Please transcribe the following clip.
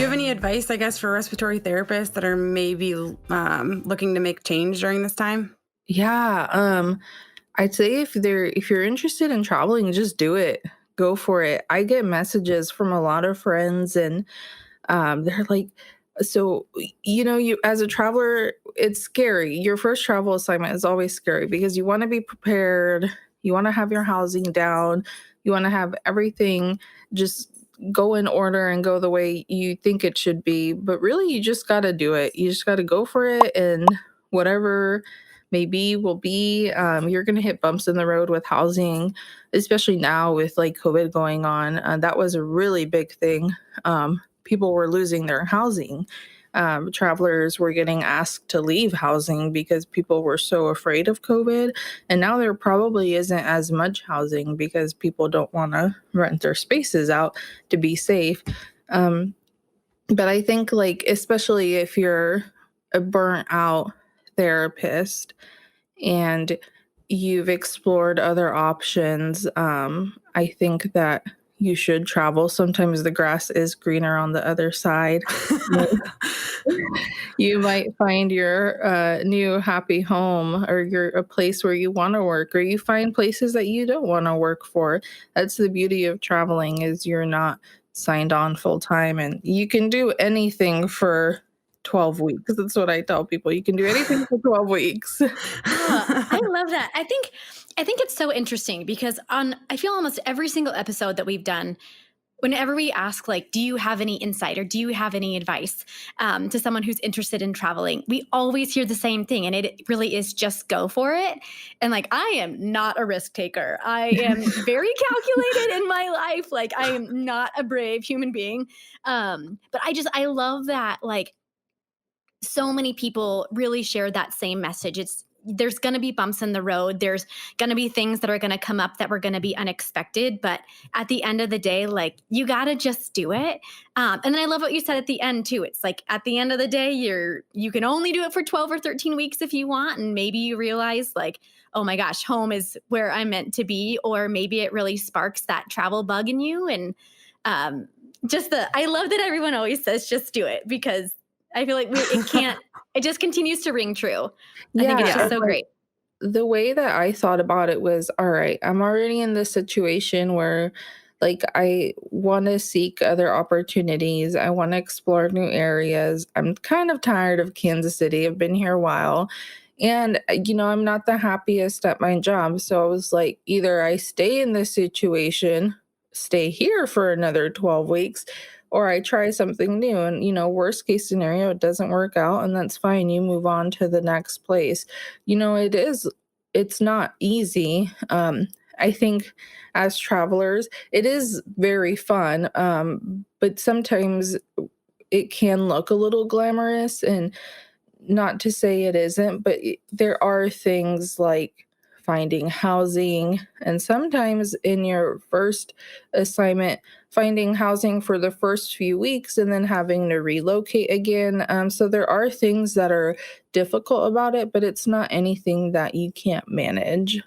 Do you have any advice, I guess, for respiratory therapists that are maybe looking to make change during this time? Yeah, I'd say if you're interested in traveling, just do it. Go for it. I get messages from a lot of friends and they're like, so you as a traveler, it's scary. Your first travel assignment is always scary because you want to be prepared, you want to have your housing down, you want to have everything just go in order and go the way you think it should be. But really, you just got to do it. You just got to go for it, and whatever may be will be. You're going to hit bumps in the road with housing, especially now with like COVID going on. That was a really big thing. People were losing their housing. Travelers were getting asked to leave housing because people were so afraid of COVID. And now there probably isn't as much housing because people don't want to rent their spaces out to be safe. Um, but I think, like, especially if you're a burnt out therapist and you've explored other options, I think that you should travel. Sometimes the grass is greener on the other side. You might find your new happy home or your a place where you want to work, or you find places that you don't want to work for. That's the beauty of traveling is you're not signed on full time and you can do anything for 12 weeks. That's what I tell people. You can do anything for 12 weeks. I love that. I think it's so interesting because I feel almost every single episode that we've done, whenever we ask, like, do you have any insight or do you have any advice to someone who's interested in traveling, we always hear the same thing. And it really is just go for it. And like, I am not a risk taker. I am very calculated in my life. Like, I am not a brave human being. But I love that, like, so many people really share that same message. There's going to be bumps in the road. There's going to be things that are going to come up that were going to be unexpected. But at the end of the day, like, you got to just do it. And then I love what you said at the end too. It's like, at the end of the day, you can only do it for 12 or 13 weeks if you want. And maybe you realize, like, oh my gosh, home is where I'm meant to be. Or maybe it really sparks that travel bug in you. And I love that everyone always says, just do it, because I feel like it just continues to ring true. I think it's Yeah, just so great. the way that I thought about it was, all right, I'm already in this situation where like I want to seek other opportunities. I want to explore new areas. I'm kind of tired of Kansas City. I've been here a while. And I'm not the happiest at my job. So I was like, either I stay in this situation, stay here for another 12 weeks, or I try something new. And, worst case scenario, it doesn't work out, and that's fine. You move on to the next place. It's not easy. I think as travelers, it is very fun. But sometimes it can look a little glamorous, and not to say it isn't, but there are things like finding housing, and sometimes in your first assignment, finding housing for the first few weeks and then having to relocate again. So there are things that are difficult about it, but it's not anything that you can't manage.